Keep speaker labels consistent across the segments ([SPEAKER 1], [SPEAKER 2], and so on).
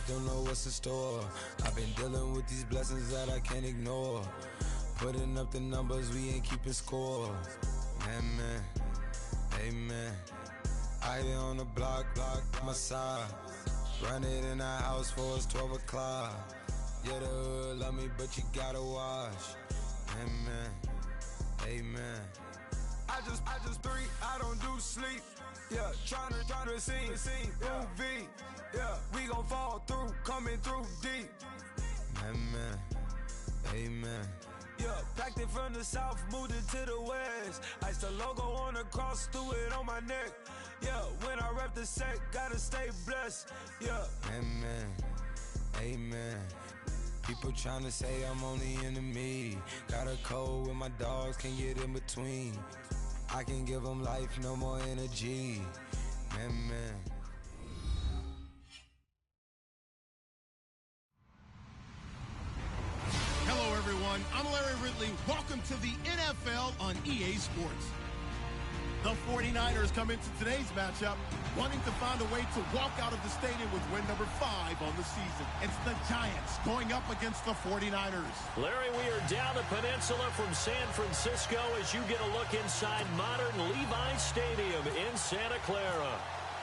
[SPEAKER 1] don't know what's in store. I've been dealing with these blessings that I can't ignore. Putting up the numbers, we ain't keeping score. Amen, amen. I been on the block, my side. Run it in our house for us 12 o'clock. Yeah, the hood love me, but you gotta watch. Amen, amen. I just three, I don't do sleep. Yeah, tryna see, UV. Yeah, we gon' fall through, coming through deep. Amen, amen. Yeah, packed it from the south, moved it to the west. Iced the logo on the cross, threw it on my neck. Yeah, when I rep the set, gotta stay blessed. Yeah, amen, amen. People tryna say I'm on the enemy. Got a code with my dogs, can't get in between. I can give them life, no more energy. Amen.
[SPEAKER 2] Hello, everyone. I'm Larry Ridley. Welcome to the NFL on EA Sports. The 49ers come into today's matchup wanting to find a way to walk out of the stadium with win number 5 on the season. It's the Giants going up against the 49ers.
[SPEAKER 3] Larry, we are down the peninsula from San Francisco as you get a look inside modern Levi's Stadium in Santa Clara.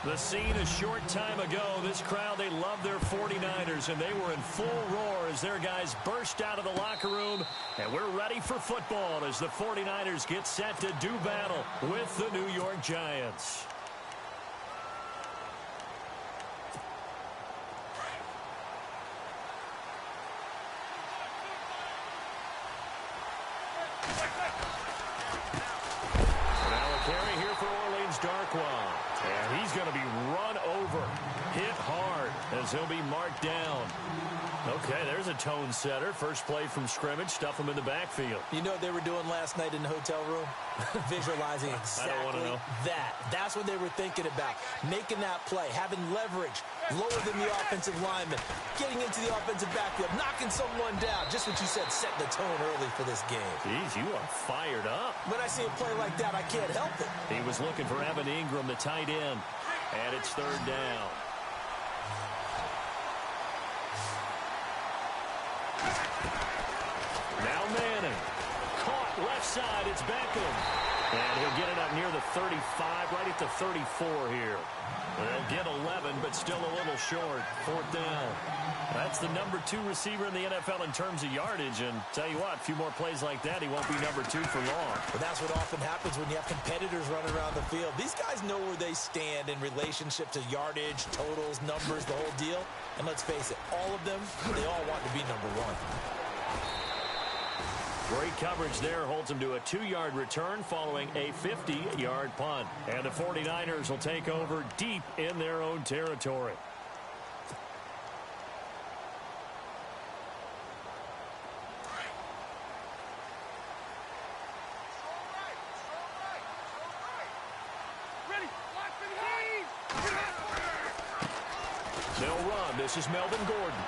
[SPEAKER 3] The scene a short time ago, this crowd, they love their 49ers, and they were in full roar as their guys burst out of the locker room. And we're ready for football as the 49ers get set to do battle with the New York Giants. Now a carry here for Orleans Darkwa. And he's going to be run over, hit hard as he'll be marked down. Okay, there's a tone setter. First play from scrimmage, stuff him in the backfield.
[SPEAKER 4] You know what they were doing last night in the hotel room? Visualizing exactly
[SPEAKER 3] I don't want to know.
[SPEAKER 4] that. That's what they were thinking about. Making that play, having leverage, lower than the offensive lineman, getting into the offensive backfield, knocking someone down. Just what you said, setting the tone early for this game.
[SPEAKER 3] Jeez, you are fired up.
[SPEAKER 4] When I see a play like that, I can't help it.
[SPEAKER 3] He was looking for Evan Ingram, the tight end. And it's third down. Now Manning. Caught left side. It's Beckham. And he'll get it up near the 35, right at the 34 here. They'll get 11, but still a little short. Fourth down. That's the number 2 receiver in the NFL in terms of yardage. And tell you what, a few more plays like that, he won't be number 2 for long.
[SPEAKER 4] But that's what often happens when you have competitors running around the field. These guys know where they stand in relationship to yardage, totals, numbers, the whole deal. And let's face it, all of them, they all want to be number 1.
[SPEAKER 3] Great coverage there, holds him to a 2-yard return following a 50-yard punt. And the 49ers will take over deep in their own territory. They'll run. This is Melvin Gordon.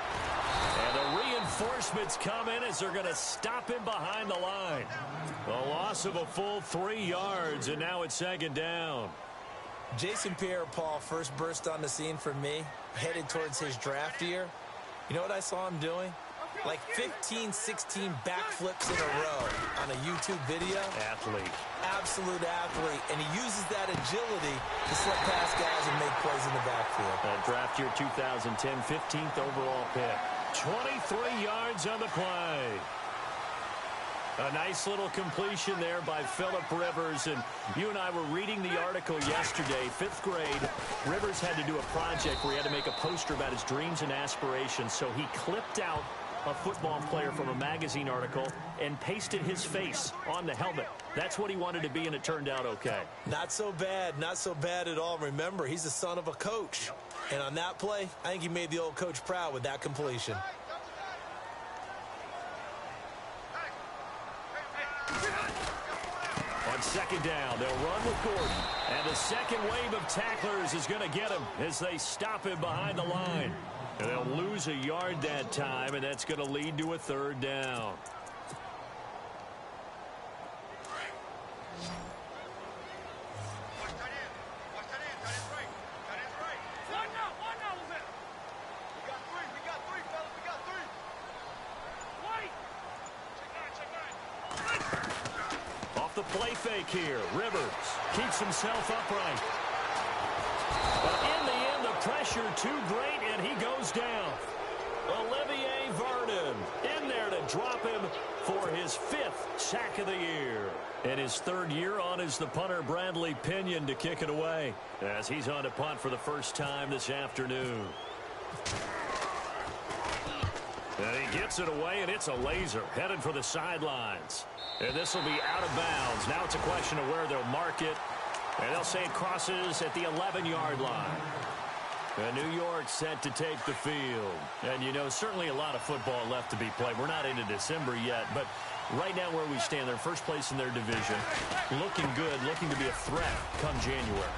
[SPEAKER 3] And the reinforcements come in as they're going to stop him behind the line. A loss of a full 3 yards, and now it's second down.
[SPEAKER 4] Jason Pierre-Paul first burst on the scene for me, headed towards his draft year. You know what I saw him doing? Like 15, 16 backflips in a row on a YouTube video.
[SPEAKER 3] Athlete.
[SPEAKER 4] Absolute athlete. And he uses that agility to slip past guys and make plays in the backfield.
[SPEAKER 3] Draft year 2010, 15th overall pick. 23 yards on the play. A nice little completion there by Phillip Rivers. And you and I were reading the article yesterday, 5th grade. Rivers had to do a project where he had to make a poster about his dreams and aspirations. So he clipped out a football player from a magazine article and pasted his face on the helmet. That's what he wanted to be, and it turned out okay.
[SPEAKER 4] Not so bad. Not so bad at all. Remember, he's the son of a coach. And on that play, I think he made the old coach proud with that completion.
[SPEAKER 3] On second down, they'll run with Gordon. And the second wave of tacklers is going to get him as they stop him behind the line. And they'll lose a yard that time, and that's going to lead to a third down. play fake here. Rivers keeps himself upright. But in the end, the pressure too great, and he goes down. Olivier Vernon in there to drop him for his 5th sack of the year. And his 3rd year on is the punter Bradley Pinion to kick it away as he's on to punt for the first time this afternoon. And he gets it away, and it's a laser headed for the sidelines. And this will be out of bounds. Now it's a question of where they'll mark it. And they'll say it crosses at the 11-yard line. And New York set to take the field. And, you know, certainly a lot of football left to be played. We're not into December yet, but right now where we stand, they're first place in their division. Looking good, looking to be a threat come January.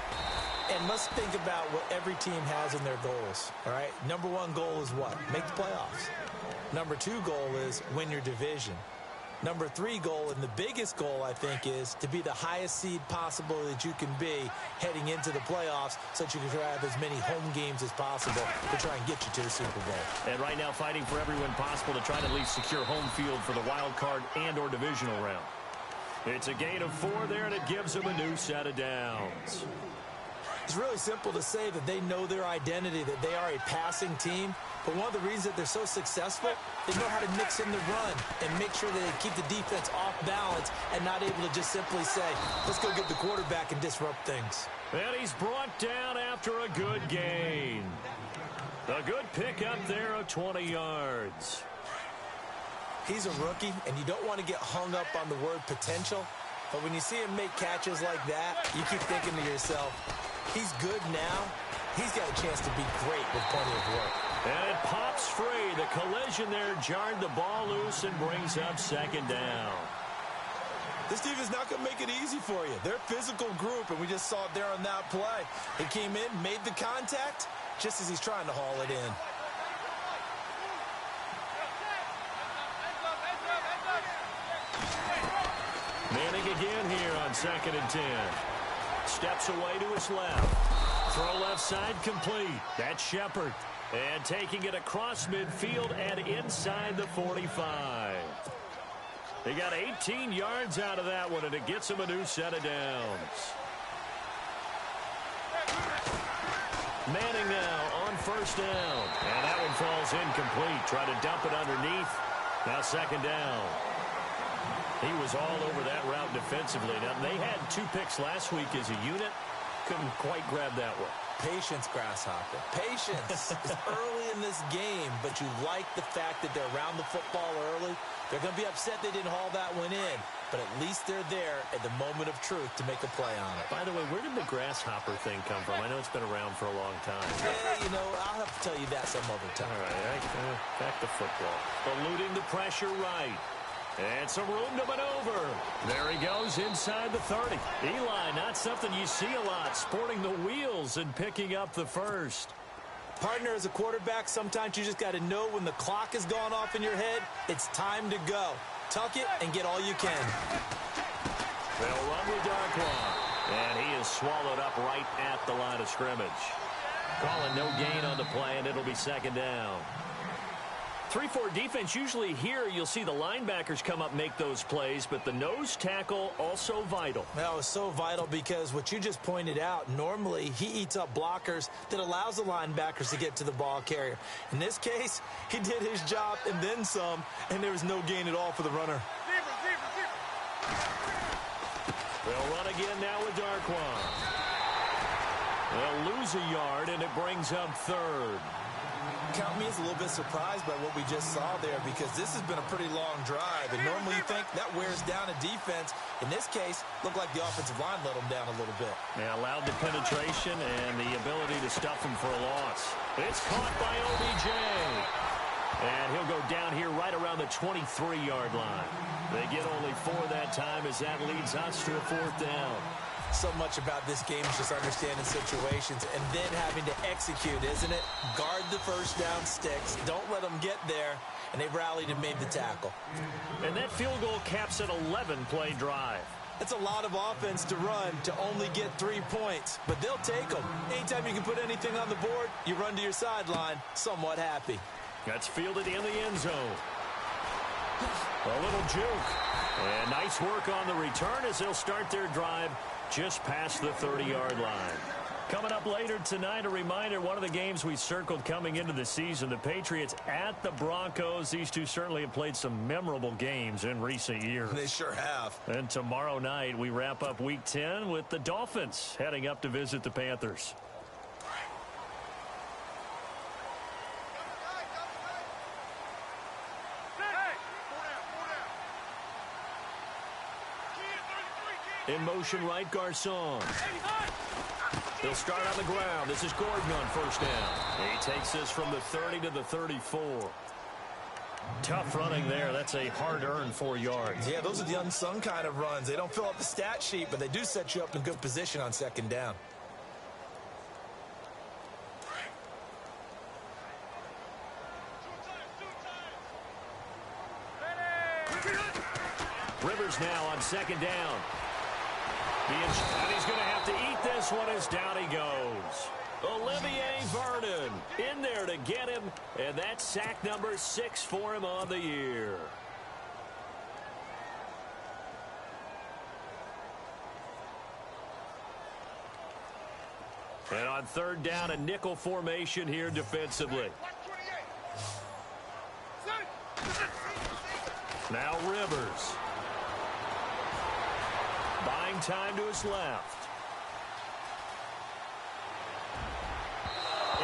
[SPEAKER 4] And let's think about what every team has in their goals, all right? Number 1 goal is what? Make the playoffs. Number 2 goal is win your division. Number 3 goal, and the biggest goal, I think, is to be the highest seed possible that you can be heading into the playoffs so that you can have as many home games as possible to try and get you to the Super Bowl.
[SPEAKER 3] And right now fighting for every win possible to try to at least secure home field for the wild card and or divisional round. It's a gain of 4 there, and it gives them a new set of downs.
[SPEAKER 4] It's really simple to say that they know their identity, that they are a passing team. But one of the reasons that they're so successful, they know how to mix in the run and make sure that they keep the defense off balance and not able to just simply say, let's go get the quarterback and disrupt things.
[SPEAKER 3] And he's brought down after a good gain. A good pickup there of 20 yards.
[SPEAKER 4] He's a rookie, and you don't want to get hung up on the word potential. But when you see him make catches like that, you keep thinking to yourself, he's good now. He's got a chance to be great with plenty of work.
[SPEAKER 3] And it pops free. The collision there jarred the ball loose and brings up 2nd down.
[SPEAKER 4] This defense is not going to make it easy for you. They're a physical group, and we just saw it there on that play. He came in, made the contact, just as he's trying to haul it in.
[SPEAKER 3] Manning again here on 2nd and 10. Steps away to his left. Throw left side complete. That's Shepard. And taking it across midfield and inside the 45. They got 18 yards out of that one, and it gets them a new set of downs. Manning now on 1st down. And that one falls incomplete. Try to dump it underneath. Now 2nd down. He was all over that route defensively. Now, they had 2 picks last week as a unit. Couldn't quite grab that one.
[SPEAKER 4] Patience, Grasshopper. Patience. It's early in this game, but you like the fact that they're around the football early. They're going to be upset they didn't haul that one in, but at least they're there at the moment of truth to make a play on it.
[SPEAKER 3] By the way, where did the Grasshopper thing come from? I know it's been around for a long time.
[SPEAKER 4] Yeah, you know, I'll have to tell you that some other time.
[SPEAKER 3] All right, back to football. Eluding the pressure right. And some room to maneuver. There he goes inside the 30. Eli, not something you see a lot, sporting the wheels and picking up the 1st.
[SPEAKER 4] Partner, as a quarterback, sometimes you just got to know when the clock has gone off in your head, it's time to go. Tuck it and get all you can.
[SPEAKER 3] They'll run with Darkwa. And he is swallowed up right at the line of scrimmage. Calling no gain on the play, and it'll be 2nd down. 3-4 defense, usually here you'll see the linebackers come up, make those plays, but the nose tackle also vital.
[SPEAKER 4] That was so vital because what you just pointed out, normally he eats up blockers that allows the linebackers to get to the ball carrier. In this case, he did his job and then some, and there was no gain at all for the runner.
[SPEAKER 3] They'll run again now with Darkwa. They'll lose a yard, and it brings up 3rd.
[SPEAKER 4] Count me as a little bit surprised by what we just saw there because this has been a pretty long drive, and normally you think that wears down a defense. In this case, looked like the offensive line let them down a little bit.
[SPEAKER 3] Yeah, allowed the penetration and the ability to stuff them for a loss. It's caught by OBJ. And he'll go down here right around the 23-yard line. They get only 4 that time as that leads us to a 4th down.
[SPEAKER 4] So much about this game is just understanding situations and then having to execute, isn't it? Guard the 1st down sticks. Don't let them get there. And they've rallied and made the tackle.
[SPEAKER 3] And that field goal caps an 11-play drive.
[SPEAKER 4] That's a lot of offense to run to only get 3 points. But they'll take them. Anytime you can put anything on the board, you run to your sideline somewhat happy.
[SPEAKER 3] That's fielded in the end zone. A little juke. And nice work on the return as they'll start their drive just past the 30-yard line. Coming up later tonight, a reminder, one of the games we circled coming into the season, the Patriots at the Broncos. These two certainly have played some memorable games in recent years.
[SPEAKER 4] They sure have.
[SPEAKER 3] And tomorrow night, we wrap up Week 10 with the Dolphins heading up to visit the Panthers. In motion right, Garcon. He'll start on the ground. This is Gordon on first down. He takes this from the 30 to the 34. Tough running there. That's a hard-earned 4 yards.
[SPEAKER 4] Yeah, those are the unsung kind of runs. They don't fill up the stat sheet, but they do set you up in good position on second down.
[SPEAKER 3] Rivers now on second down. And he's going to have to eat this one as down he goes. Olivier Vernon in there to get him, and that's sack number 6 for him on the year. And on third down, a nickel formation here defensively. Now Rivers. Buying time to his left.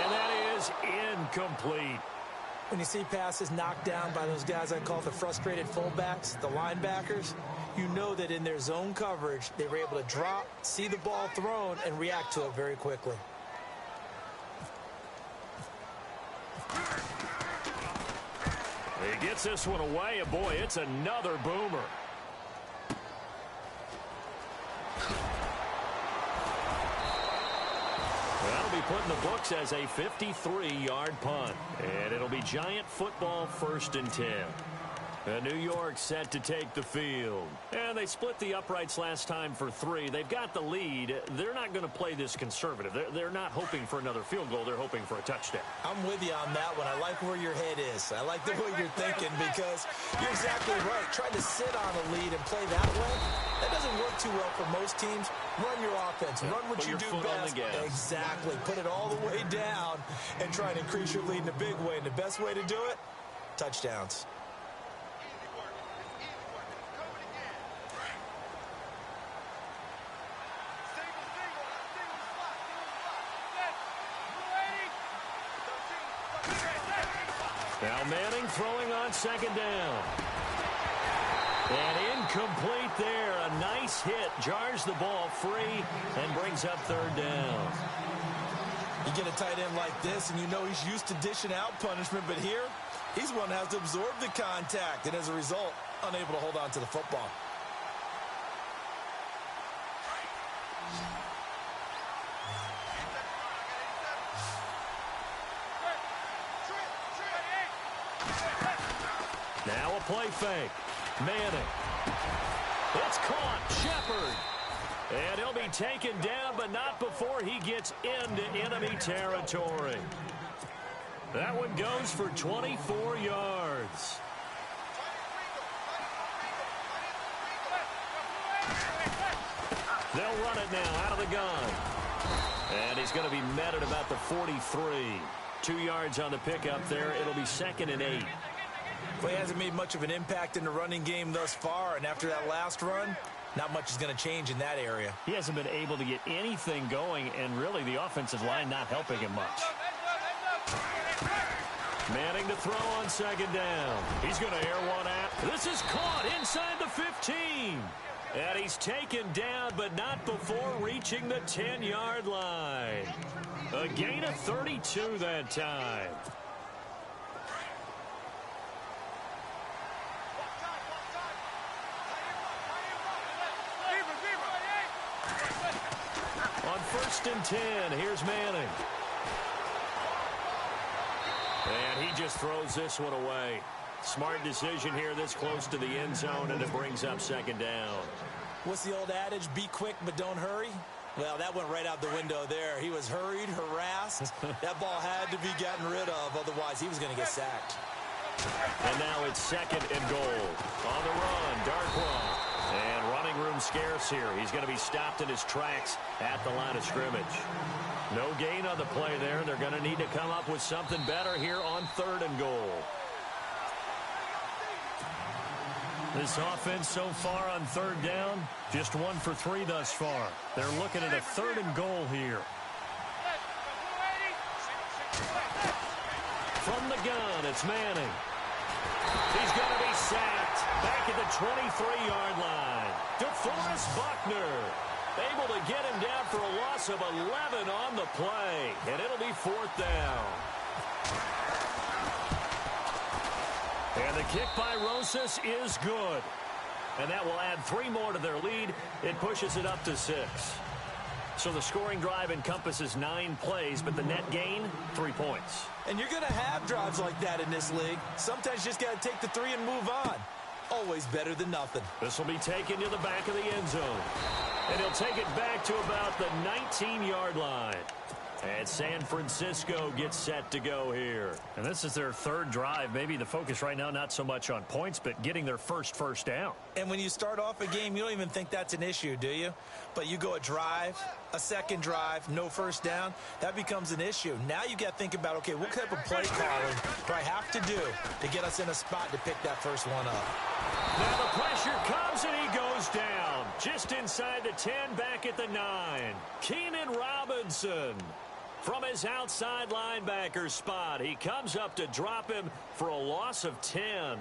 [SPEAKER 3] And that is incomplete.
[SPEAKER 4] When you see passes knocked down by those guys I call the frustrated fullbacks, the linebackers, you know that in their zone coverage, they were able to drop, see the ball thrown, and react to it very quickly.
[SPEAKER 3] He gets this one away, and boy, it's another boomer. That'll be put in the books as a 53-yard punt. And it'll be Giant football 1st and 10. New York set to take the field. And they split the uprights last time for 3. They've got the lead. They're not going to play this conservative. They're not hoping for another field goal. They're hoping for a touchdown.
[SPEAKER 4] I'm with you on that one. I like where your head is. I like the way you're thinking because you're exactly right. Trying to sit on a lead and play that way, that doesn't work too well for most teams. Run your offense. Run what you do best. Exactly. Put it all the way down and try and increase your lead in a big way. And the best way to do it, touchdowns.
[SPEAKER 3] Now Manning throwing on second down. And incomplete there. A nice hit. Jars the ball free and brings up third down.
[SPEAKER 4] You get a tight end like this, and you know he's used to dishing out punishment, but here, he's one that has to absorb the contact, and as a result, unable to hold on to the football.
[SPEAKER 3] Now a play fake. Manning. It's caught. Shepard. And he'll be taken down, but not before he gets into enemy territory. That one goes for 24 yards. They'll run it now out of the gun. And he's going to be met at about the 43. 2 yards on the pickup there. It'll be 2nd and 8.
[SPEAKER 4] Well, he hasn't made much of an impact in the running game thus far, and after that last run, not much is going to change in that area.
[SPEAKER 3] He hasn't been able to get anything going, and really the offensive line not helping him much. Manning to throw on second down. He's going to air one out. This is caught inside the 15. And he's taken down, but not before reaching the 10-yard line. A gain of 32 that time. On 1st and 10, here's Manning. And he just throws this one away. Smart decision here this close to the end zone, and it brings up second down.
[SPEAKER 4] What's the old adage? Be quick, but don't hurry. Well, that went right out the window there. He was hurried, harassed. That ball had to be gotten rid of, otherwise he was going to get sacked.
[SPEAKER 3] And now it's 2nd and goal. On the run, Darkwa. And running room scarce here. He's going to be stopped in his tracks at the line of scrimmage. No gain on the play there. They're going to need to come up with something better here on 3rd and goal. This offense so far on 3rd down, just 1 for 3 thus far. They're looking at a 3rd and goal here. From the gun, it's Manning. He's going to be sacked back at the 23-yard line. DeForest Buckner able to get him down for a loss of 11 on the play, and it'll be 4th down. And the kick by Rosas is good. And that will add 3 more to their lead. It pushes it up to 6. So the scoring drive encompasses 9 plays, but the net gain, 3 points.
[SPEAKER 4] And you're going to have drives like that in this league. Sometimes you just got to take the 3 and move on. Always better than nothing.
[SPEAKER 3] This will be taken to the back of the end zone. And he'll take it back to about the 19-yard line. And San Francisco gets set to go here. And this is their 3rd drive. Maybe the focus right now not so much on points, but getting their first down.
[SPEAKER 4] And when you start off a game, you don't even think that's an issue, do you? But you go a drive, a 2nd drive, no 1st down, that becomes an issue. Now you got to think about, okay, what type of play calling do I have to do to get us in a spot to pick that first one up?
[SPEAKER 3] Now the pressure comes and he goes down. Just inside the 10, back at the 9. Keenan Robinson. From his outside linebacker spot, he comes up to drop him for a loss of 10.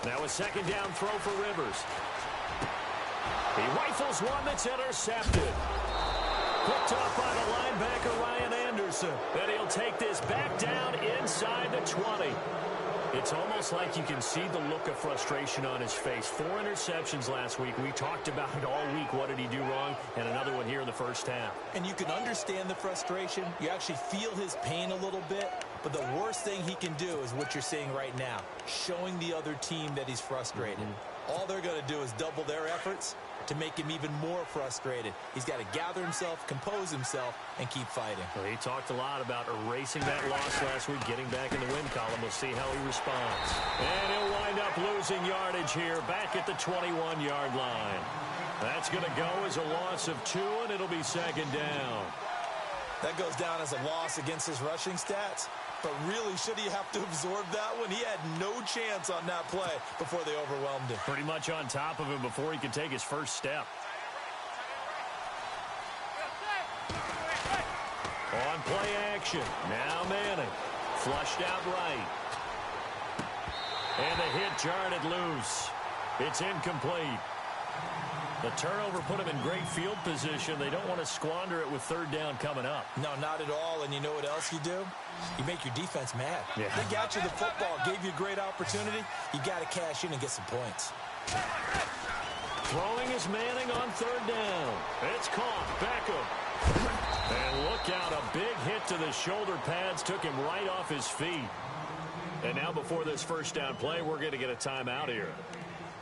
[SPEAKER 3] Now a 2nd down throw for Rivers. He rifles one that's intercepted. Picked off by the linebacker Ryan Anderson. Then he'll take this back down inside the 20. It's almost like you can see the look of frustration on his face. 4 interceptions last week. We talked about it all week. What did he do wrong? And another one here in the first half.
[SPEAKER 4] And you can understand the frustration. You actually feel his pain a little bit. But the worst thing he can do is what you're seeing right now, showing the other team that he's frustrated. All they're going to do is double their efforts to make him even more frustrated. He's got to gather himself, compose himself, and keep fighting.
[SPEAKER 3] Well, he talked a lot about erasing that loss last week, getting back in the win column. We'll see how he responds. And he'll wind up losing yardage here back at the 21-yard line. That's going to go as a loss of 2, and it'll be 2nd down.
[SPEAKER 4] That goes down as a loss against his rushing stats. But really, should he have to absorb that one? He had no chance on that play before they overwhelmed him.
[SPEAKER 3] Pretty much on top of him before he could take his first step. On play action. Now Manning. Flushed out right. And the hit jarred it loose. It's incomplete. The turnover put him in great field position. They don't want to squander it with 3rd down coming up.
[SPEAKER 4] No, not at all. And you know what else you do? You make your defense mad.
[SPEAKER 3] Yeah.
[SPEAKER 4] They got you the football, gave you a great opportunity. You got to cash in and get some points.
[SPEAKER 3] Throwing is Manning on 3rd down. It's caught. Beckham. And look out. A big hit to the shoulder pads. Took him right off his feet. And now before this 1st down play, we're going to get a timeout here,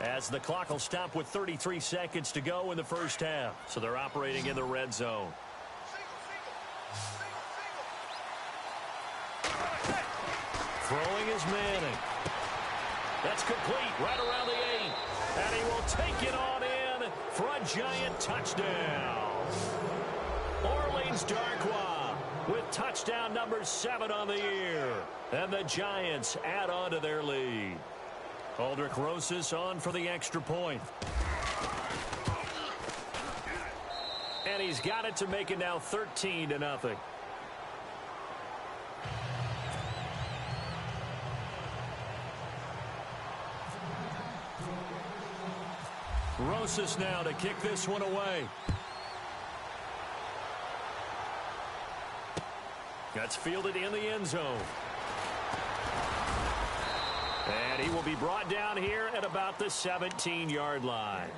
[SPEAKER 3] as the clock will stop with 33 seconds to go in the first half. So they're operating in the red zone. Throwing is Manning. That's complete right around the 8. And he will take it on in for a giant touchdown. Orleans Darkwa with touchdown number 7 on the year. And the Giants add on to their lead. Aldrick Rosas on for the extra point. And he's got it to make it now 13-0. Rosas now to kick this one away. That's fielded in the end zone. And he will be brought down here at about the 17-yard line.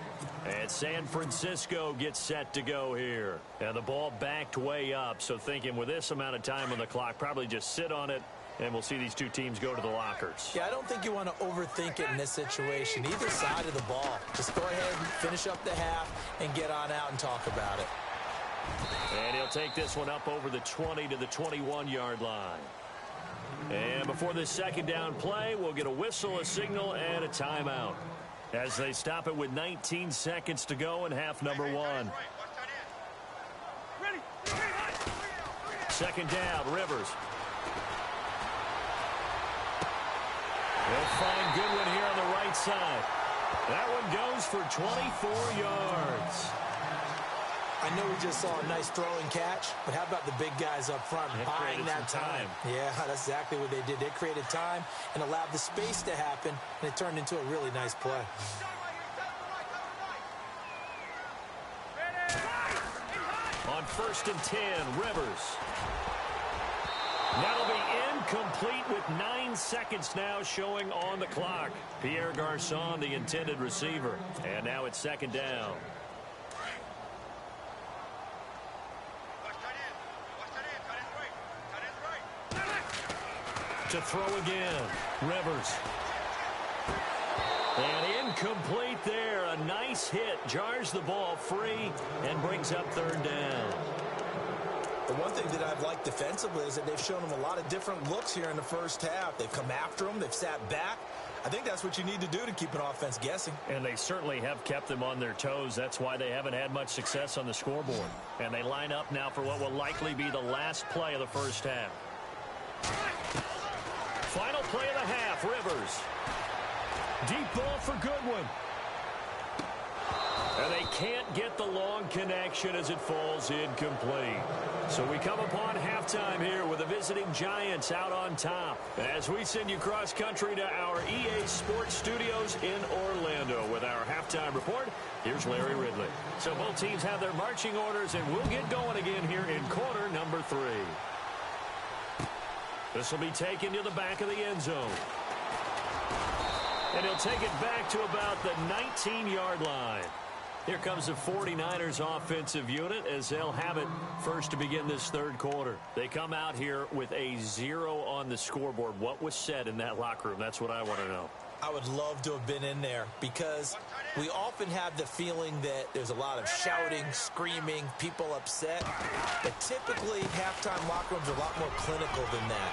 [SPEAKER 3] And San Francisco gets set to go here. And the ball backed way up, so thinking with this amount of time on the clock, probably just sit on it, and we'll see these two teams go to the lockers.
[SPEAKER 4] Yeah, I don't think you want to overthink it in this situation. Either side of the ball. Just go ahead and finish up the half and get on out and talk about it.
[SPEAKER 3] And he'll take this one up over the 20 to the 21-yard line. And before this second down play, we'll get a whistle, a signal, and a timeout as they stop it with 19 seconds to go in half number one. Second down, Rivers. They'll find Goodwin here on the right side. That one goes for 24 yards.
[SPEAKER 4] I know we just saw a nice throw and catch, but how about the big guys up front buying that time? Yeah, that's exactly what they did. They created time and allowed the space to happen, and it turned into a really nice play.
[SPEAKER 3] On 1st and 10, Rivers. That'll be incomplete with 9 seconds now showing on the clock. Pierre Garçon, the intended receiver. And now it's second down. To throw again, Rivers. And incomplete there. A nice hit. Jars the ball free and brings up third down.
[SPEAKER 4] The one thing that I've liked defensively is that they've shown them a lot of different looks here in the first half. They've come after them. They've sat back. I think that's what you need to do to keep an offense guessing.
[SPEAKER 3] And they certainly have kept them on their toes. That's why they haven't had much success on the scoreboard. And they line up now for what will likely be the last play of the first half. Final play of the half, Rivers. Deep ball for Goodwin. And they can't get the long connection as it falls incomplete. So we come upon halftime here with the visiting Giants out on top. As we send you cross country to our EA Sports Studios in Orlando with our halftime report, here's Larry Ridley. So both teams have their marching orders, and we'll get going again here in quarter number 3. This will be taken to the back of the end zone. And he'll take it back to about the 19-yard line. Here comes the 49ers offensive unit as they'll have it first to begin this third quarter. They come out here with a 0 on the scoreboard. What was said in that locker room? That's what I want to know.
[SPEAKER 4] I would love to have been in there because we often have the feeling that there's a lot of shouting, screaming, people upset. But typically, halftime locker rooms are a lot more clinical than that.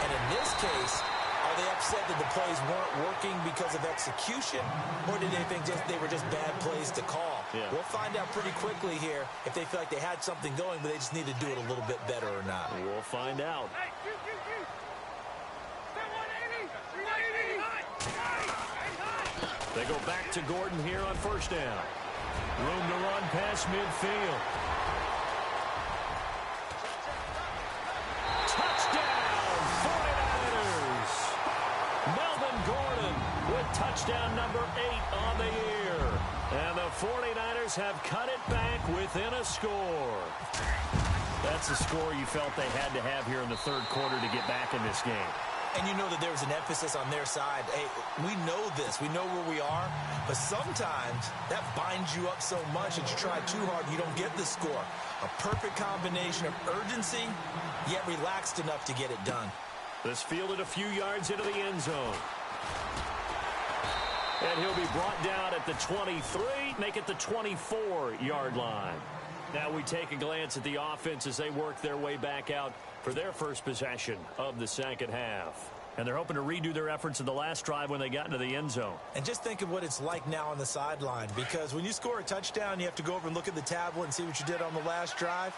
[SPEAKER 4] And in this case, are they upset that the plays weren't working because of execution, or did they think they were just bad plays to call?
[SPEAKER 3] Yeah.
[SPEAKER 4] We'll find out pretty quickly here if they feel like they had something going, but they just need to do it a little bit better or not.
[SPEAKER 3] We'll find out. They go back to Gordon here on first down. Room to run past midfield. Touchdown, 49ers! Melvin Gordon with touchdown number 8 on the year. And the 49ers have cut it back within a score. That's a score you felt they had to have here in the third quarter to get back in this game.
[SPEAKER 4] And you know that there was an emphasis on their side. Hey, we know this. We know where we are. But sometimes that binds you up so much that you try too hard and you don't get the score. A perfect combination of urgency, yet relaxed enough to get it done.
[SPEAKER 3] This fielded a few yards into the end zone. And he'll be brought down at the 23, make it the 24-yard line. Now we take a glance at the offense as they work their way back out for their first possession of the second half. And they're hoping to redo their efforts in the last drive when they got into the end zone.
[SPEAKER 4] And just think of what it's like now on the sideline, because when you score a touchdown, you have to go over and look at the tablet and see what you did on the last drive.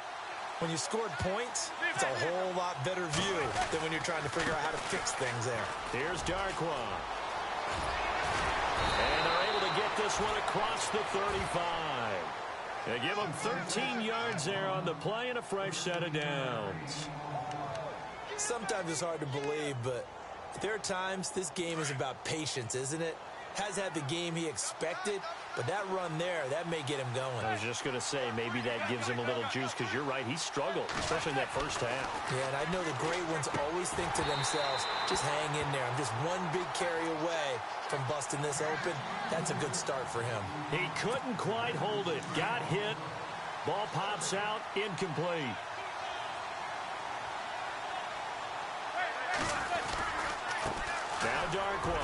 [SPEAKER 4] When you scored points, it's a whole lot better view than when you're trying to figure out how to fix things there.
[SPEAKER 3] Here's Darquan. And they're able to get this one across the 35. They give them 13 yards there on the play and a fresh set of downs.
[SPEAKER 4] Sometimes it's hard to believe, but there are times this game is about patience, isn't it? has had the game he expected, but that run there, that may get him going.
[SPEAKER 3] I was just going to say, maybe that gives him a little juice, because you're right, he struggled, especially in that first half.
[SPEAKER 4] Yeah, and I know the great ones always think to themselves, just hang in there. I'm just one big carry away from busting this open. That's a good start for him.
[SPEAKER 3] He couldn't quite hold it. Got hit. Ball pops out, incomplete. Now Darkwa.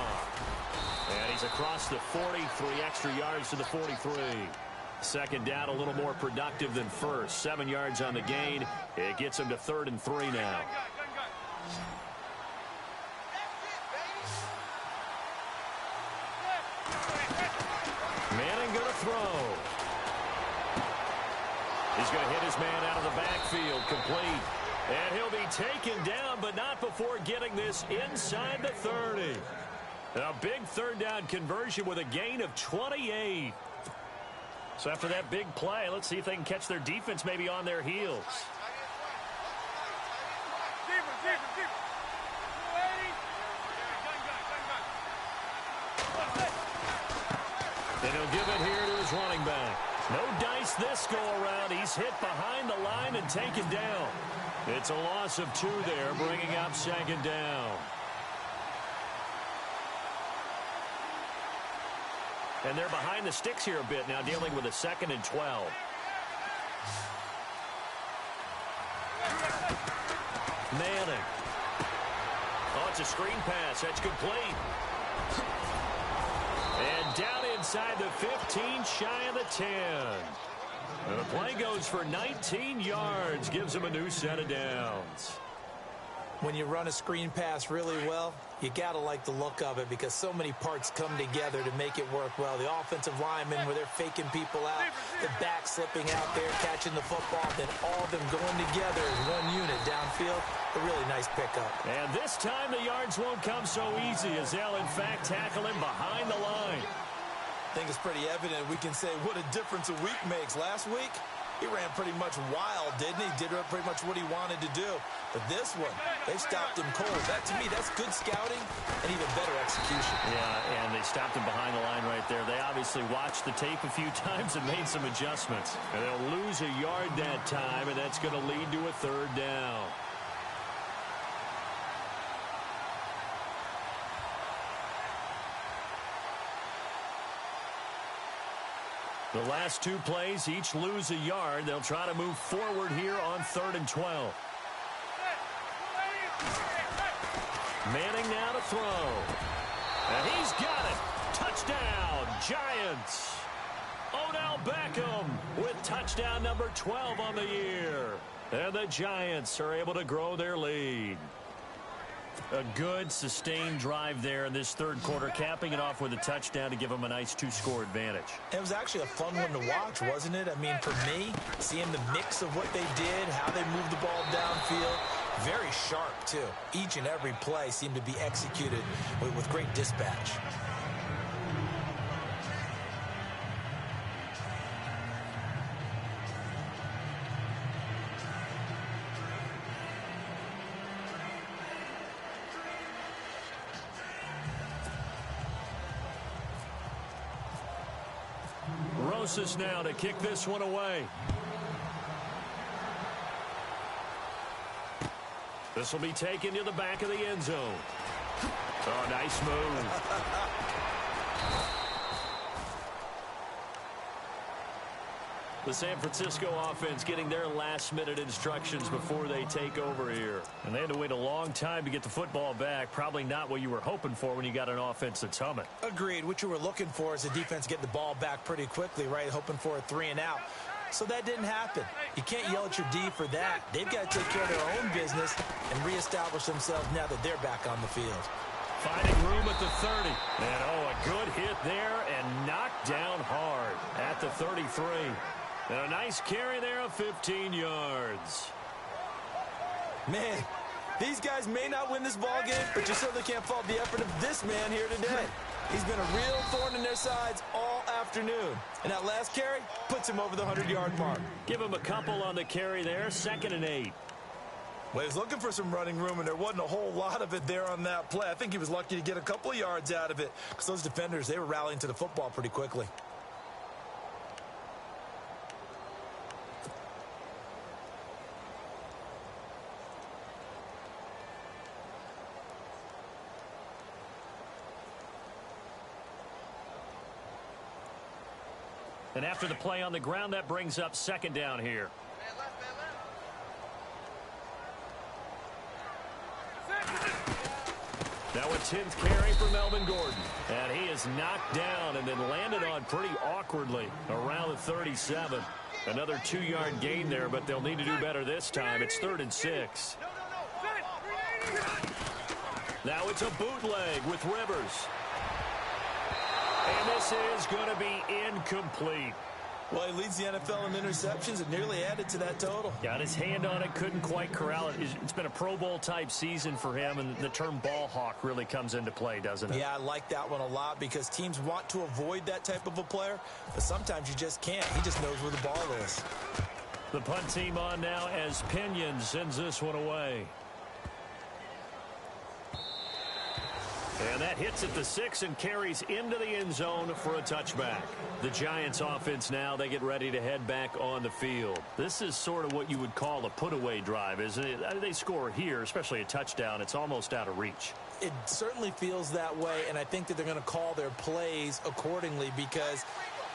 [SPEAKER 3] And he's across the 40, 3 extra yards to the 43. Second down, a little more productive than first. 7 yards on the gain. It gets him to 3rd and 3 now. Manning gonna throw. He's going to hit his man out of the backfield, complete. And he'll be taken down, but not before getting this inside the 30. A big third down conversion with a gain of 28. So after that big play, let's see if they can catch their defense maybe on their heels. And he'll give it here to his running back. No dice this go-around. He's hit behind the line and taken down. It's a loss of 2 there, bringing up 2nd down. And they're behind the sticks here a bit now, dealing with a 2nd and 12. Manning. Oh, it's a screen pass. That's complete. And down inside the 15, shy of the 10. And the play goes for 19 yards, gives him a new set of downs.
[SPEAKER 4] When you run a screen pass really well, you got to like the look of it because so many parts come together to make it work well. The offensive linemen where they're faking people out, the back slipping out there, catching the football, then all of them going together as one unit downfield. A really nice pickup.
[SPEAKER 3] And this time the yards won't come so easy as they'll, in fact, tackle him behind the line.
[SPEAKER 4] I think it's pretty evident we can say what a difference a week makes. Last week, he ran pretty much wild, didn't he? Did pretty much what he wanted to do. But this one, they stopped him cold. That, to me, that's good scouting and even better execution.
[SPEAKER 3] Yeah, and they stopped him behind the line right there. They obviously watched the tape a few times and made some adjustments. And they'll lose a yard that time, and that's going to lead to a 3rd down. The last 2 plays, each lose a yard. They'll try to move forward here on 3rd and 12. Manning now to throw. And he's got it. Touchdown, Giants. Odell Beckham with touchdown number 12 on the year. And the Giants are able to grow their lead. A good, sustained drive there in this 3rd quarter, capping it off with a touchdown to give them a nice 2-score advantage.
[SPEAKER 4] It was actually a fun one to watch, wasn't it? I mean, for me, seeing the mix of what they did, how they moved the ball downfield, very sharp, too. Each and every play seemed to be executed with great dispatch.
[SPEAKER 3] Rosas now to kick this one away. This will be taken to the back of the end zone. Oh, nice move. The San Francisco offense getting their last-minute instructions before they take over here. And they had to wait a long time to get the football back. Probably not what you were hoping for when you got an offense that's humming.
[SPEAKER 4] Agreed. What you were looking for is the defense getting the ball back pretty quickly, right? Hoping for a 3-and-out. So that didn't happen. You can't yell at your D for that. They've got to take care of their own business and reestablish themselves now that they're back on the field.
[SPEAKER 3] Finding room at the 30. And, oh, a good hit there and knocked down hard at the 33. And a nice carry there of 15 yards.
[SPEAKER 4] Man, these guys may not win this ball game, but you certainly can't fault the effort of this man here today. He's been a real thorn in their sides all afternoon. And that last carry puts him over the 100-yard mark.
[SPEAKER 3] Give him a couple on the carry there, 2nd and 8.
[SPEAKER 4] Well, he was looking for some running room, and there wasn't a whole lot of it there on that play. I think he was lucky to get a couple of yards out of it because those defenders, they were rallying to the football pretty quickly.
[SPEAKER 3] And after the play on the ground, that brings up second down here. Now a 10th carry for Melvin Gordon. And he is knocked down and then landed on pretty awkwardly around the 37. Another 2-yard gain there, but they'll need to do better this time. It's 3rd and 6. Now it's a bootleg with Rivers. And this is going to be incomplete.
[SPEAKER 4] Well, he leads the NFL in interceptions and nearly added to that total.
[SPEAKER 3] Got his hand on it, couldn't quite corral it. It's been a Pro Bowl-type season for him, and the term ball hawk really comes into play, doesn't it?
[SPEAKER 4] Yeah, I like that one a lot because teams want to avoid that type of a player, but sometimes you just can't. He just knows where the ball is.
[SPEAKER 3] The punt team on now as Pinion sends this one away. And that hits at the 6 and carries into the end zone for a touchback. The Giants offense now, they get ready to head back on the field. This is sort of what you would call a put-away drive, isn't it? They score here, especially a touchdown. It's almost out of reach.
[SPEAKER 4] It certainly feels that way, and I think that they're going to call their plays accordingly because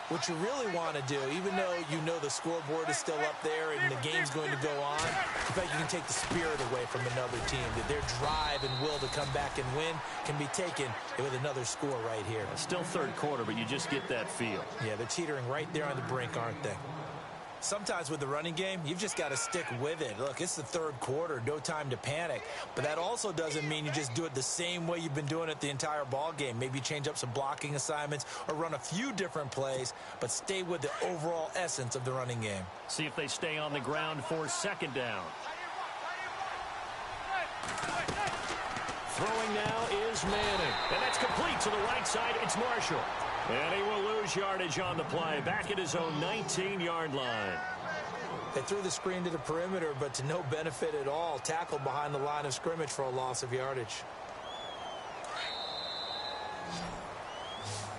[SPEAKER 4] what you really want to do, even though you know the scoreboard is still up there and the game's going to go on, in fact, you can take the spirit away from another team. That their drive and will to come back and win can be taken with another score right here.
[SPEAKER 3] Still third quarter, but you just get that feel.
[SPEAKER 4] Yeah, they're teetering right there on the brink, aren't they? Sometimes with the running game, you've just got to stick with it. Look, it's the third quarter, no time to panic. But that also doesn't mean you just do it the same way you've been doing it the entire ball game. Maybe change up some blocking assignments or run a few different plays, but stay with the overall essence of the running game.
[SPEAKER 3] See if they stay on the ground for second down. Throwing now is Manning. And that's complete to the right side. It's Marshall. And he will lose yardage on the play. Back at his own 19-yard line.
[SPEAKER 4] They threw the screen to the perimeter, but to no benefit at all. Tackled behind the line of scrimmage for a loss of yardage.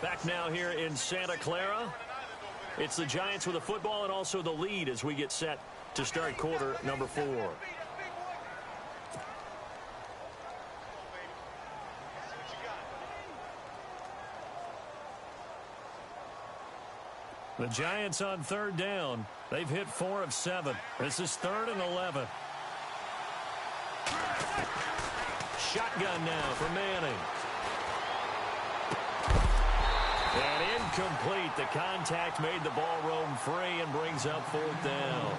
[SPEAKER 3] Back now here in Santa Clara. It's the Giants with the football and also the lead as we get set to start quarter number 4. The Giants on third down. They've hit 4 of 7. This is 3rd and 11. Shotgun now for Manning. And incomplete. The contact made the ball roam free and brings up 4th down.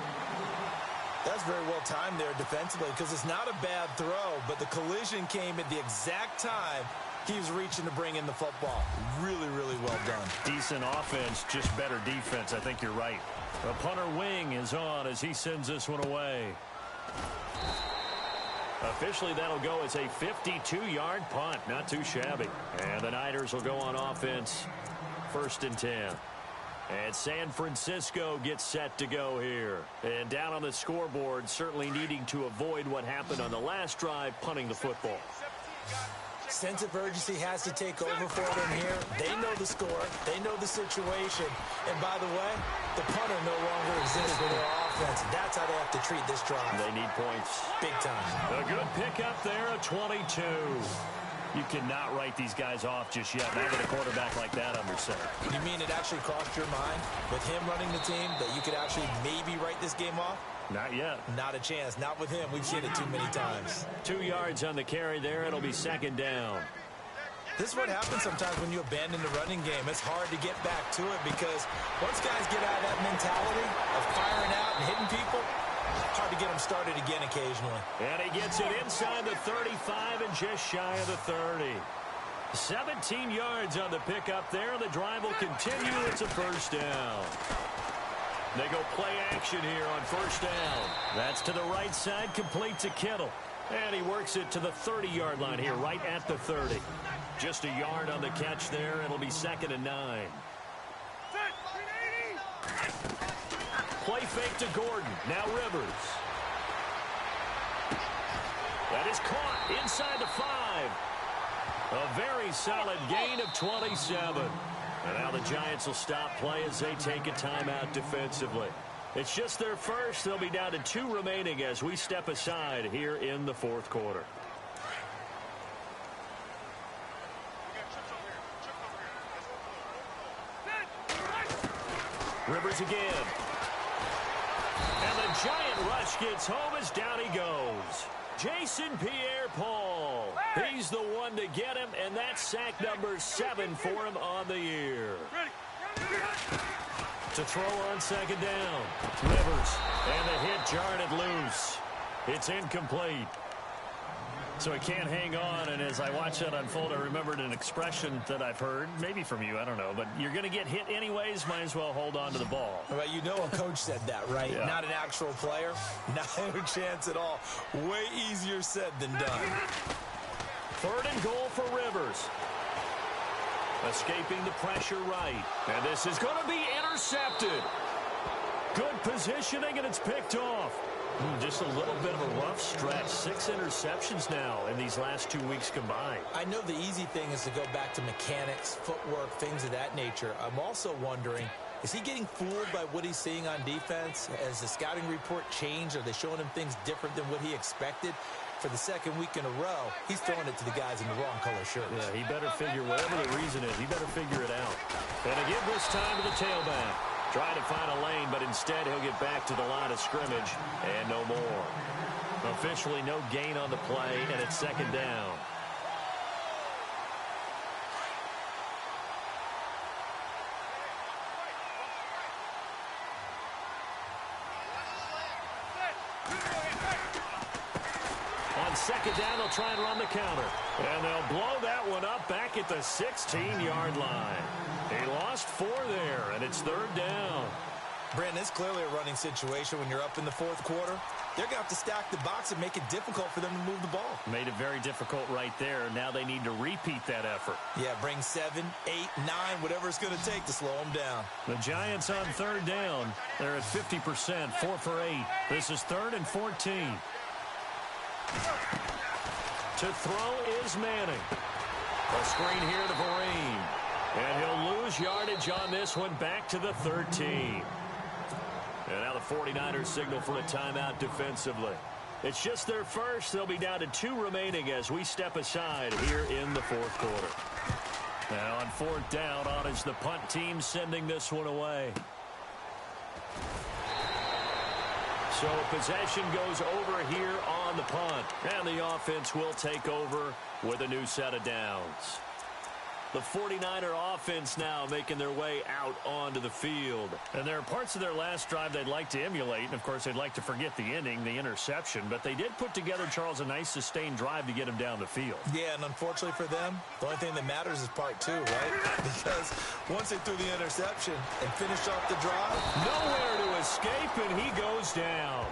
[SPEAKER 4] That's very well timed there defensively because it's not a bad throw, but the collision came at the exact time he was reaching to bring in the football. Really, really well done.
[SPEAKER 3] Decent offense, just better defense. I think you're right. The punter wing is on as he sends this one away. Officially, that'll go as a 52-yard punt. Not too shabby. And the Niners will go on offense. 1st and 10. And San Francisco gets set to go here. And down on the scoreboard, certainly needing to avoid what happened on the last drive, punting the football.
[SPEAKER 4] Sense of urgency has to take over for them here. They know the score. They know the situation. And by the way, the punter no longer exists for their offense. That's how they have to treat this drive.
[SPEAKER 3] They need points.
[SPEAKER 4] Big time.
[SPEAKER 3] A good pickup there, a 22. You cannot write these guys off just yet. Not with a quarterback like that under center.
[SPEAKER 4] You mean it actually crossed your mind with him running the team that you could actually maybe write this game off?
[SPEAKER 3] Not yet.
[SPEAKER 4] Not a chance. Not with him. We've seen it too many times.
[SPEAKER 3] 2 yards on the carry there. It'll be second down.
[SPEAKER 4] This is what happens sometimes when you abandon the running game. It's hard to get back to it because once guys get out of that mentality of firing out and hitting people, it's hard to get them started again occasionally.
[SPEAKER 3] And he gets it inside the 35 and just shy of the 30. 17 yards on the pickup there. The drive will continue. It's a first down. They go play action here on first down. That's to the right side, complete to Kittle. And he works it to the 30-yard line here, right at the 30. Just a yard on the catch there. It'll be 2nd and 9. Play fake to Gordon. Now Rivers. That is caught inside the 5. A very solid gain of 27. And now the Giants will stop play as they take a timeout defensively. It's just their first. They'll be down to 2 remaining as we step aside here in the fourth quarter. Rivers again. And the Giant rush gets home as down he goes. Jason Pierre-Paul. He's the one to get him, and that's sack number 7 for him on the year. To throw on second down. Rivers. And the hit jarred it loose. It's incomplete. So he can't hang on, and as I watch that unfold, I remembered an expression that I've heard, maybe from you, I don't know, but you're going to get hit anyways, might as well hold on to the ball.
[SPEAKER 4] Well, you know a coach said that, right?
[SPEAKER 3] Yeah.
[SPEAKER 4] Not an actual player. Not a chance at all. Way easier said than done.
[SPEAKER 3] 3rd and goal for Rivers. Escaping the pressure right. And this is going to be intercepted. Good positioning, and it's picked off. Just a little bit of a rough stretch. 6 interceptions now in these last 2 weeks combined.
[SPEAKER 4] I know the easy thing is to go back to mechanics, footwork, things of that nature. I'm also wondering, is he getting fooled by what he's seeing on defense? Has the scouting report changed? Are they showing him things different than what he expected? For the 2nd week in a row, he's throwing it to the guys in the wrong color shirts.
[SPEAKER 3] Yeah, he better figure, whatever the reason is, he better figure it out. And again this time to the tailback. Trying to find a lane, but instead he'll get back to the line of scrimmage and no more. Officially no gain on the play, and it's 2nd down. On 2nd down, they'll try and run the counter. And they'll blow that one up back at the 16-yard line. He lost 4 there, and it's 3rd down.
[SPEAKER 4] Brandon, it's clearly a running situation when you're up in the 4th quarter. They're going to have to stack the box and make it difficult for them to move the ball.
[SPEAKER 3] Made it very difficult right there. Now they need to repeat that effort.
[SPEAKER 4] Yeah, bring 7, 8, 9, whatever it's going to take to slow them down.
[SPEAKER 3] The Giants on 3rd down. They're at 50%, 4 for 8. This is 3rd and 14. To throw is Manning. A screen here to Vereen. And he'll lose yardage on this one back to the 13. And now the 49ers signal for a timeout defensively. It's just their first. They'll be down to 2 remaining as we step aside here in the 4th quarter. Now on 4th down, on is the punt team sending this one away. So possession goes over here on the punt. And the offense will take over with a new set of downs. The 49er offense now making their way out onto the field. And there are parts of their last drive they'd like to emulate. And, of course, they'd like to forget the ending, the interception. But they did put together, Charles, a nice sustained drive to get him down the field.
[SPEAKER 4] Yeah, and unfortunately for them, the only thing that matters is part 2, right? Because once they threw the interception and finished off the drive,
[SPEAKER 3] nowhere to escape, and he goes down.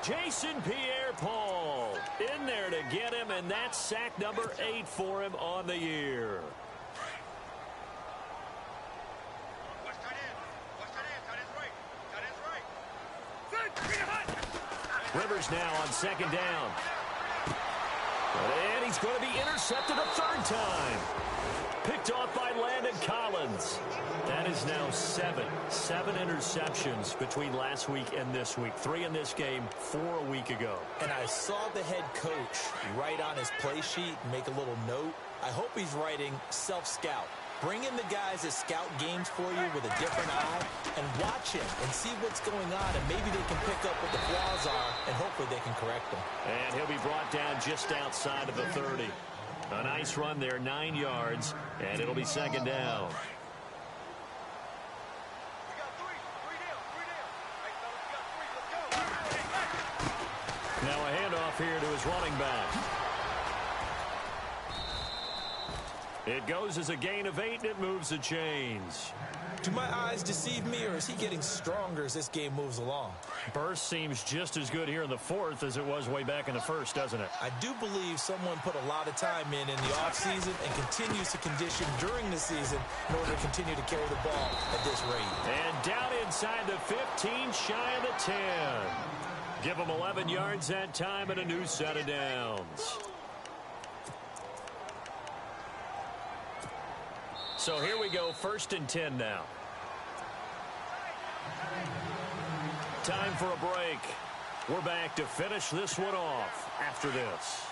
[SPEAKER 3] Jason Pierre-Paul in there to get him, and that's sack number 8 for him on the year. Rivers now on 2nd down. And he's going to be intercepted a 3rd time. Picked off by Landon Collins. That is now 7 interceptions between last week and this week. 3 in this game, 4 a week ago.
[SPEAKER 4] And I saw the head coach write on his play sheet, make a little note. I hope he's writing self-scout. Bring in the guys that scout games for you with a different eye and watch him and see what's going on, and maybe they can pick up what the flaws are, and hopefully they can correct them.
[SPEAKER 3] And he'll be brought down just outside of the 30. A nice run there, 9 yards, and it'll be 2nd down. Now a handoff here to his running back. It goes as a gain of 8, and it moves the chains.
[SPEAKER 4] Do my eyes deceive me, or is he getting stronger as this game moves along?
[SPEAKER 3] Burst seems just as good here in the 4th as it was way back in the 1st, doesn't it?
[SPEAKER 4] I do believe someone put a lot of time in the offseason and continues to condition during the season in order to continue to carry the ball at this rate.
[SPEAKER 3] And down inside the 15, shy of the 10. Give them 11 yards that time and a new set of downs. So here we go, 1st and 10 now. Time for a break. We're back to finish this one off after this.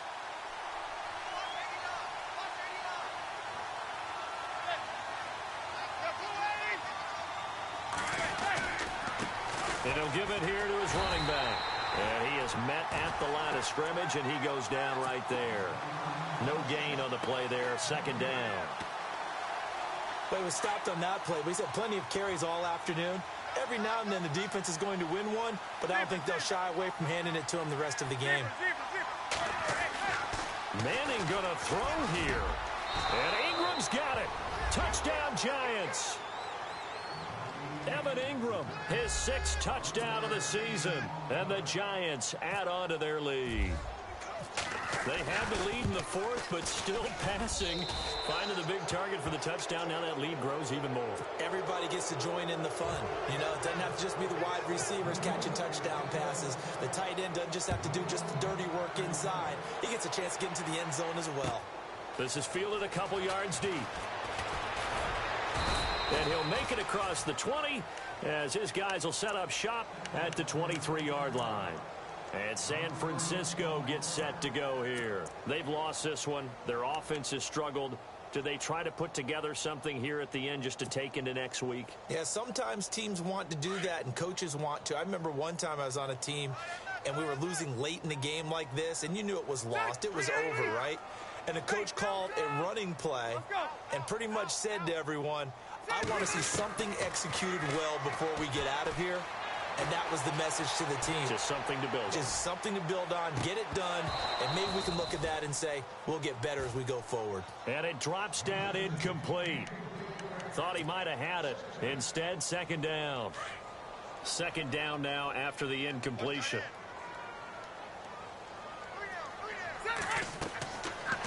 [SPEAKER 3] And he'll give it here to his running back. And he is met at the line of scrimmage, and he goes down right there. No gain on the play there, 2nd down.
[SPEAKER 4] But he was stopped on that play, but he's had plenty of carries all afternoon. Every now and then the defense is going to win one, but I don't think they'll shy away from handing it to him the rest of the game.
[SPEAKER 3] Manning going to throw here. And Ingram's got it. Touchdown, Giants. Evan Ingram, his 6th touchdown of the season. And the Giants add on to their lead. They had the lead in the 4th, but still passing. Finding the big target for the touchdown. Now that lead grows even more.
[SPEAKER 4] Everybody gets to join in the fun. You know, it doesn't have to just be the wide receivers catching touchdown passes. The tight end doesn't just have to do just the dirty work inside. He gets a chance to get into the end zone as well.
[SPEAKER 3] This is fielded a couple yards deep. And he'll make it across the 20 as his guys will set up shop at the 23-yard line. And San Francisco gets set to go here. They've lost this one. Their offense has struggled. Do they try to put together something here at the end just to take into next week?
[SPEAKER 4] Yeah, sometimes teams want to do that and coaches want to. I remember one time I was on a team and we were losing late in the game like this, and you knew it was lost. It was over, right? And the coach called a running play and pretty much said to everyone, I want to see something executed well before we get out of here. And that was the message to the team.
[SPEAKER 3] Just something to build on.
[SPEAKER 4] Just something to build on, get it done, and maybe we can look at that and say, we'll get better as we go forward.
[SPEAKER 3] And it drops down incomplete. Thought he might have had it. Instead, 2nd down. 2nd down now after the incompletion.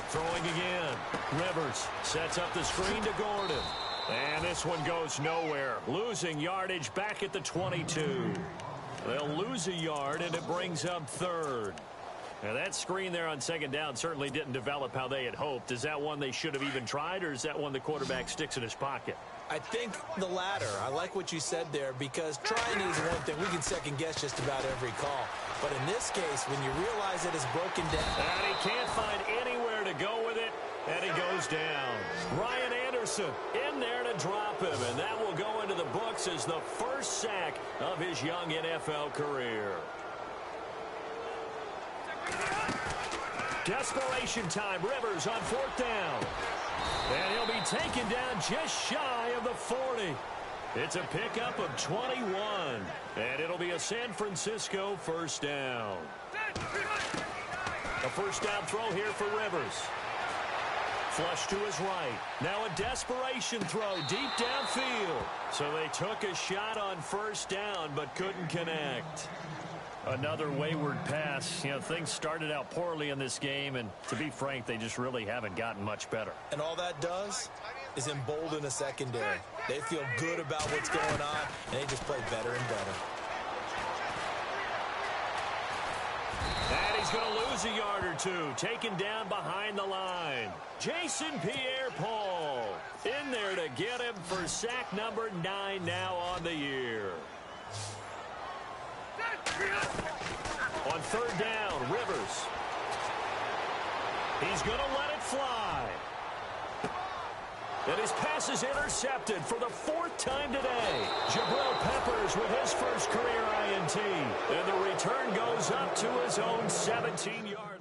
[SPEAKER 3] Throwing again. Rivers sets up the screen to Gordon. And this one goes nowhere. Losing yardage back at the 22. They'll lose a yard, and it brings up 3rd. Now, that screen there on 2nd down certainly didn't develop how they had hoped. Is that one they should have even tried, or is that one the quarterback sticks in his pocket?
[SPEAKER 4] I think the latter. I like what you said there, because trying is one thing. We can second-guess just about every call. But in this case, when you realize it is broken down.
[SPEAKER 3] And he can't find anywhere to go with it, and he goes down. Ryan Anderson in there to drop him, and that will go into the books as the first sack of his young NFL career. Desperation time. Rivers on 4th down. And he'll be taken down just shy of the 40. It's a pickup of 21. And it'll be a San Francisco 1st down. A 1st down throw here for Rivers. Flush to his right. Now a desperation throw deep downfield. So they took a shot on 1st down but couldn't connect. Another wayward pass. You know, things started out poorly in this game, and to be frank, they just really haven't gotten much better.
[SPEAKER 4] And all that does is embolden a secondary. They feel good about what's going on, and they just play better and better.
[SPEAKER 3] And he's going to lose a yard or two. Taken down behind the line. Jason Pierre-Paul in there to get him for sack number 9 now on the year. On 3rd down, Rivers. He's going to let it fly. And his pass is intercepted for the 4th time today. Jabril Peppers with his first career INT. And the return goes up to his own 17-yard line.